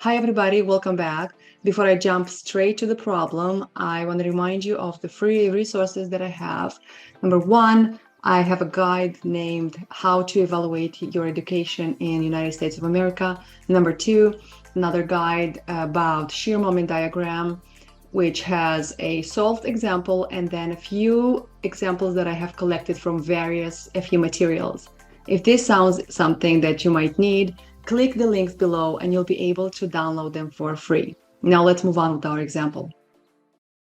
Hi, everybody. Welcome back. Before I jump straight to the problem, I want to remind you of the free resources that I have. Number one, I have a guide named How to Evaluate Your Education in United States of America. Number two, another guide about shear moment diagram, which has a solved example and then a few examples that I have collected from various FU materials. If this sounds something that you might need, click the links below and you'll be able to download them for free. Now let's move on with our example.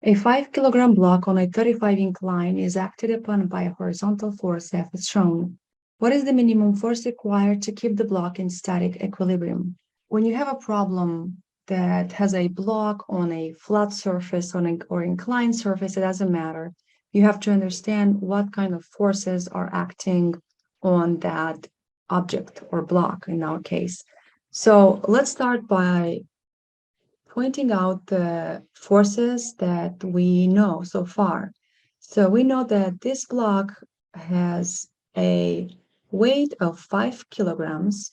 A 5 kilogram block on a 35 incline is acted upon by a horizontal force F as shown. What is the minimum force required to keep the block in static equilibrium? When you have a problem that has a block on a flat surface or inclined surface, it doesn't matter. You have to understand what kind of forces are acting on that object or block in our case. So let's start by pointing out the forces that we know so far. So we know that this block has a weight of 5 kilograms,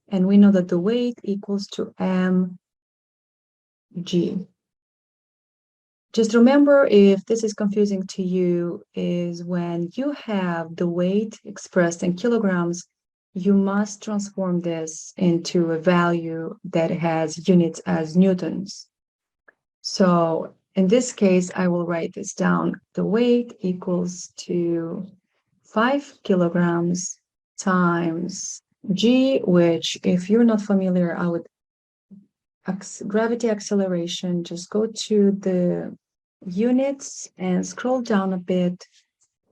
and we know that the weight equals to mg. Just remember, if this is confusing to you, is when you have the weight expressed in kilograms, you must transform this into a value that has units as newtons. So in this case, I will write this down. The weight equals to 5 kilograms times g, which if you're not familiar, I would gravity acceleration, just go to the units and scroll down a bit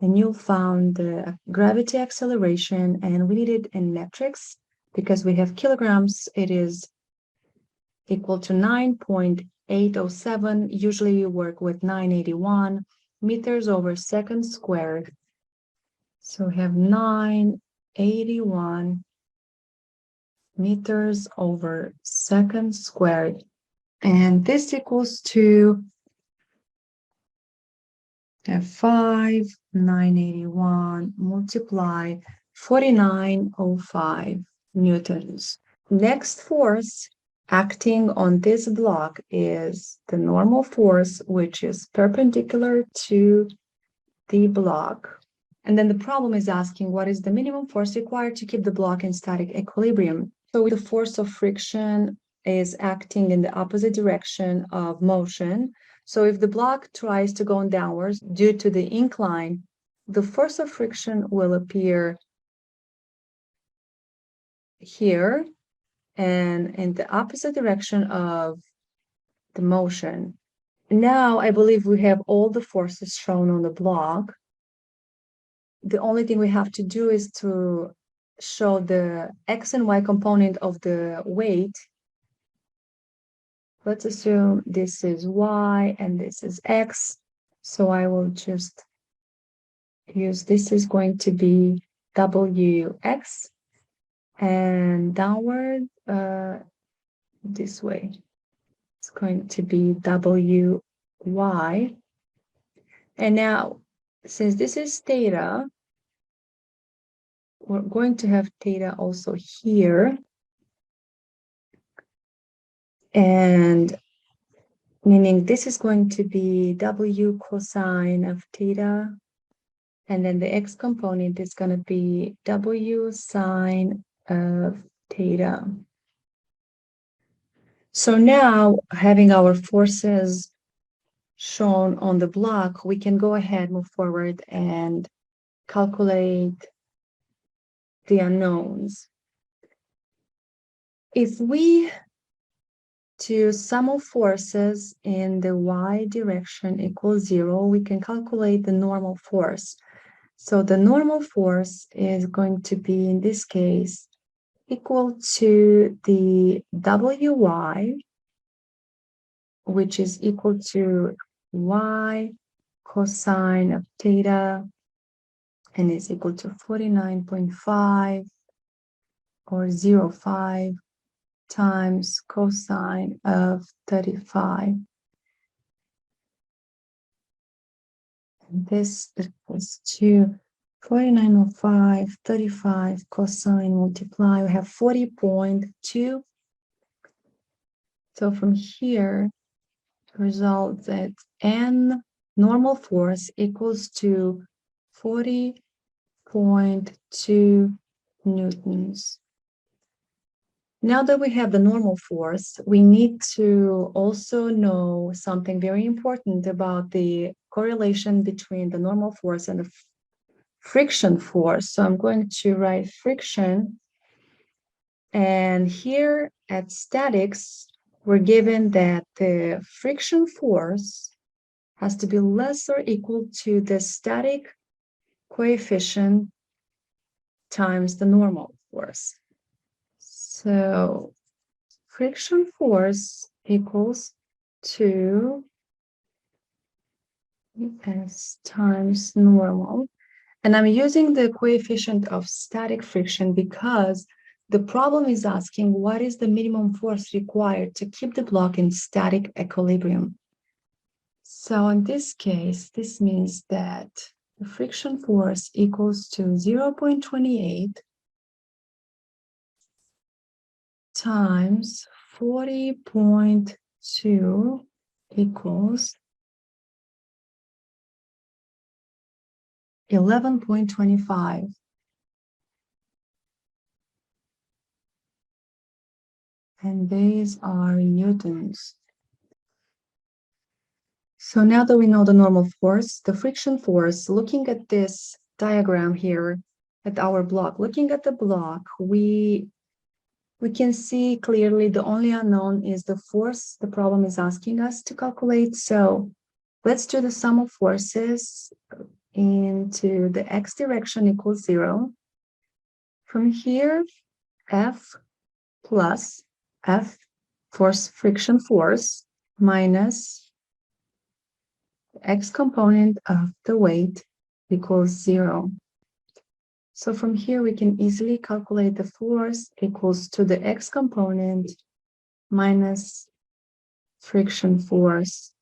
and you'll find the gravity acceleration, and we need it in metrics because we have kilograms. It is equal to 9.807. Usually you work with 981 meters over second squared. So we have 981 meters over second squared. And this equals to 981 multiply 4905 newtons. Next force acting on this block is the normal force, which is perpendicular to the block. And then the problem is asking what is the minimum force required to keep the block in static equilibrium. So the force of friction is acting in the opposite direction of motion. So if the block tries to go downwards due to the incline, the force of friction will appear here and in the opposite direction of the motion. Now I believe we have all the forces shown on the block. The only thing we have to do is to show the x and y component of the weight. Let's assume this is y and this is x. So I will just use, this is going to be wx, and downward this way, it's going to be wy. And now, since this is theta, we're going to have theta also here. And meaning this is going to be w cosine of theta. And then the x component is going to be w sine of theta. So now, having our forces shown on the block, we can go ahead, move forward, and calculate the unknowns. If we to sum of forces in the y direction equals 0, we can calculate the normal force. So the normal force is going to be, in this case, equal to the wy, which is equal to y cosine of theta, and is equal to 49.5 or 0.5 times cosine of 35. And this equals to 49.05, 35 cosine multiply. We have 40.2 So from here, the result that N normal force equals to 40.2 newtons. Now that we have the normal force, we need to also know something very important about the correlation between the normal force and the friction force. So I'm going to write friction. And here at statics, we're given that the friction force has to be less or equal to the static coefficient times the normal force. So friction force equals to S times normal. And I'm using the coefficient of static friction because the problem is asking what is the minimum force required to keep the block in static equilibrium. So in this case, this means that the friction force equals to 0.28 times 40.2 equals 11.25. And these are newtons. So now that we know the normal force, the friction force, looking at this diagram here at our block, looking at the block, we can see clearly the only unknown is the force the problem is asking us to calculate. So let's do the sum of forces into the x direction equals 0. From here, F plus F force friction force minus x component of the weight equals 0. So from here, we can easily calculate the force equals to the x component minus friction force.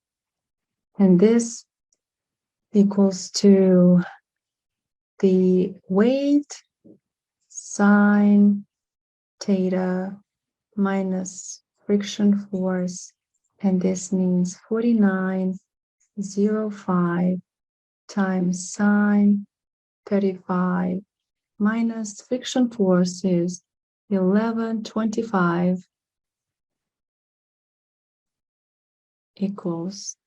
And this equals to the weight sine theta minus friction force. And this means 49.05 times sine 35 minus friction force is 11.25 equals.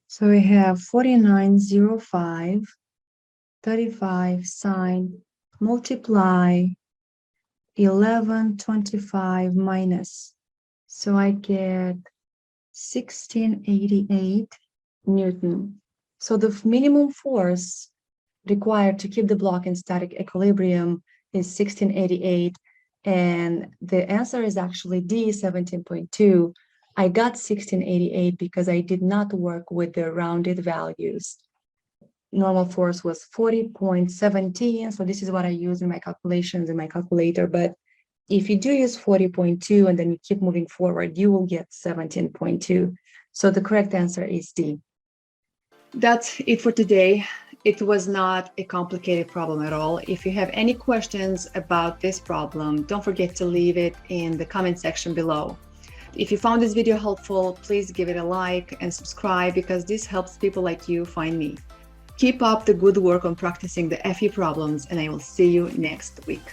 So we have 49.05, 35 sine multiply 11.25 minus. So I get 1688 Newton. So the minimum force required to keep the block in static equilibrium is 1688, and the answer is actually D, 17.2. I got 1688 because I did not work with the rounded values. Normal force was 40.17, so this is what I use in my calculations in my calculator. But if you do use 40.2 and then you keep moving forward, you will get 17.2. So the correct answer is D. That's it for today. It was not a complicated problem at all. If you have any questions about this problem, don't forget to leave it in the comment section below. If you found this video helpful, please give it a like and subscribe because this helps people like you find me. Keep up the good work on practicing the FE problems, and I will see you next week.